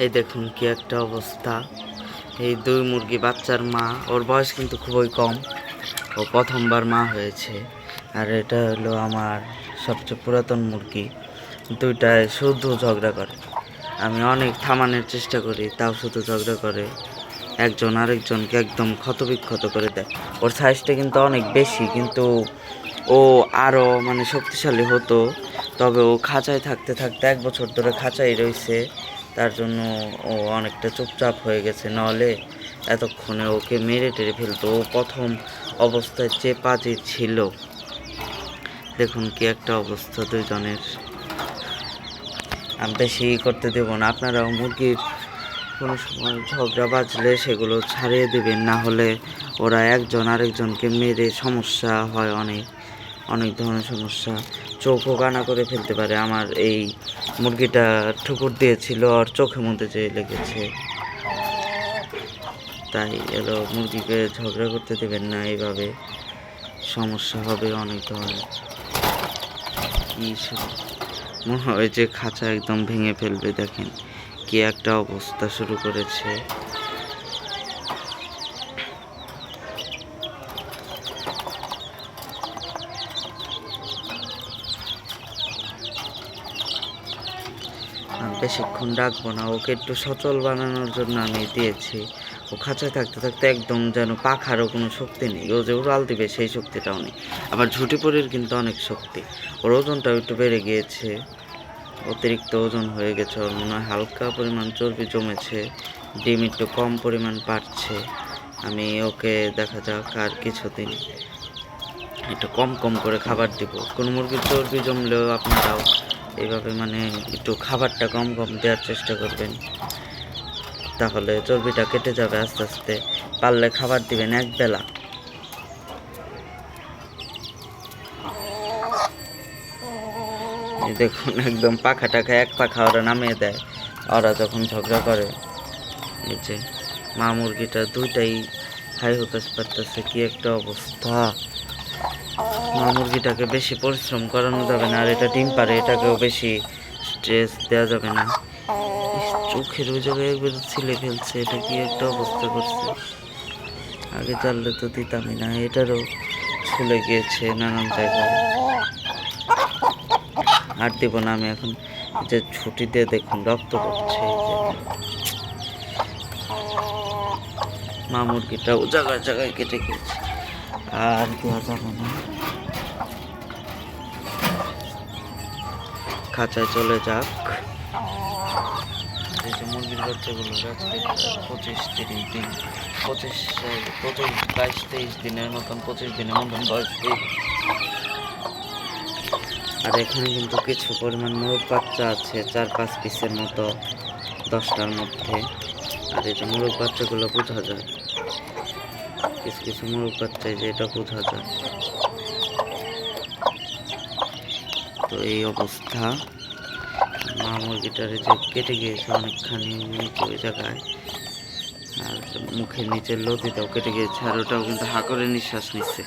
এই দেখুন কি একটা অবস্থা। এই দুই মুরগি বাচ্চার মা, ওর বয়স কিন্তু খুবই কম, ও প্রথমবার মা হয়েছে। আর এটা হলো আমার সবচেয়ে পুরাতন মুরগি। দুইটায় শুধু ঝগড়া করে, আমি অনেক থামানোর চেষ্টা করি তাও শুধু ঝগড়া করে, একজন আরেকজনকে একদম ক্ষতবিক্ষত করে দেয়। ওর সাইজটা কিন্তু অনেক বেশি, কিন্তু ও আরও মানে শক্তিশালী হতো, তবে ও খাঁচায় থাকতে থাকতে 1 বছর ধরে খাঁচাই রয়েছে, তার জন্য ও অনেকটা চুপচাপ হয়ে গেছে, নাহলে এতক্ষণে ওকে মেরে টেরে ফেলতো। ও প্রথম অবস্থায় যে পাজি ছিল, দেখুন কি একটা অবস্থা দুইজনের। আমি বেশি করতে দেবো না, আপনারাও মুরগির কোনো সময় ঝগড়া বাজলে সেগুলো ছাড়িয়ে দেবেন, না হলে ওরা একজন আরেকজনকে মেরে সমস্যা হয়, অনেক অনেক ধরনের সমস্যা, চোখও কানা করে ফেলতে পারে। আমার এই মুরগিটা ঠুকুর দিয়েছিল আর চোখের মধ্যে যেয়ে লেগেছে, তাই এলো মুরগিকে ঝগড়া করতে দেবেন না, এইভাবে সমস্যা হবে অনেক ধরনের। কী মনে হয় যে খাঁচা একদম ভেঙে ফেলবে, দেখেন কি একটা অবস্থা শুরু করেছে। বেশিক্ষণ রাখবো না, ওকে একটু সচল বানানোর জন্য আমি দিয়েছি। ও খাঁচায় থাকতে থাকতে একদম যেন পাখারও কোনো শক্তি নেই, ও যে উড়াল দিবে সেই শক্তিটাও নেই। আবার ঝুঁটি পরির কিন্তু অনেক শক্তি, ওর ওজনটাও একটু বেড়ে গিয়েছে, অতিরিক্ত ওজন হয়ে গেছে ওর, মনে হয় হালকা পরিমাণ চর্বি জমেছে, ডিম একটু কম পরিমাণ পাচ্ছে। আমি ওকে দেখা যাক আর কিছুদিন একটু কম কম করে খাবার দিব। কোনো মুরগির চর্বি জমলেও আপনারাও এইভাবে মানে একটু খাবারটা কম কম দেওয়ার চেষ্টা করবেন, তাহলে চর্বিটা কেটে যাবে আস্তে আস্তে। পারলে খাবার দিবেন একবেলা। এই দেখুন একদম পাখা টাখা এক পাখা ওরা নামিয়ে দেয় ওরা যখন ঝগড়া করে। এই যে মা মুরগিটা দুইটাই হাই হুতাশ পারতেছে, কি একটা অবস্থা। মা মুরগিটাকে বেশি পরিশ্রম করানো যাবে না, আর এটা ডিম পারে, এটাকেও বেশি স্ট্রেস দেওয়া যাবে না। চোখের ওই জায়গায় একবার ছিলে ফেলছে, এটা কি একটা অবস্থা করছে। আগে জানলে তো দিতামই না, এটারও ছুলে গিয়েছে নানান জায়গায়। আর দিব না আমি এখন, যে ছুটি দিয়ে দেখুন রক্ত পড়ছে। মা মুরগিটাও জায়গায় জায়গায় কেটে গিয়েছে, আর দেওয়া যাবে না, খাঁচায় চলে যাক। এই যে মুরগির বাচ্চাগুলো আজকে 25-30 দিন, 22-23 দিনের মতন, 25 দিনের মতন বয়স পেয়ে। আর এখানে কিন্তু কিছু পরিমাণ মোরগ বাচ্চা আছে, 4-5 পিসের মতো, 10টার মধ্যে। আর এই যে মোরগ বাচ্চাগুলো বোঝা যায়, কিছু কিছু মোরগ বাচ্চা, যে এটা বোঝা যায়। তো এই অবস্থা, মা মুরগিটারে যে কেটে গিয়েছে অনেকখানি নিচে ওই জায়গায়, আর মুখের নিচের লতিটাও কেটে গিয়েছে, আর ওটাও কিন্তু হা করে নিঃশ্বাস নিচ্ছে,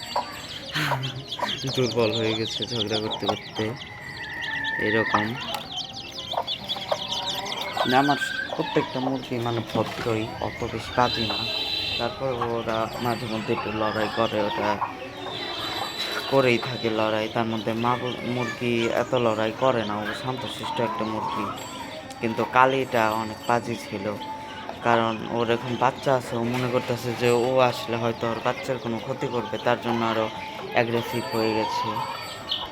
দুর্বল হয়ে গেছে ঝগড়া করতে করতে এরকম। আমার প্রত্যেকটা মুরগি মানে ভদ্রই, অত বেশি কাজই না, তারপর ওরা মাঝে মধ্যে একটু লড়াই করে, ওটা করেই থাকে লড়াই। তার মধ্যে মা মুরগি এত লড়াই করে না, ও শান্তশিষ্ট একটা মুরগি। কিন্তু কালিটা অনেক পাজি ছিল, কারণ ওর এখন বাচ্চা আছে, ও মনে করতেছে যে ও আসলে হয়তো ওর বাচ্চার কোনো ক্ষতি করবে, তার জন্য আরও অ্যাগ্রেসিভ হয়ে গেছে।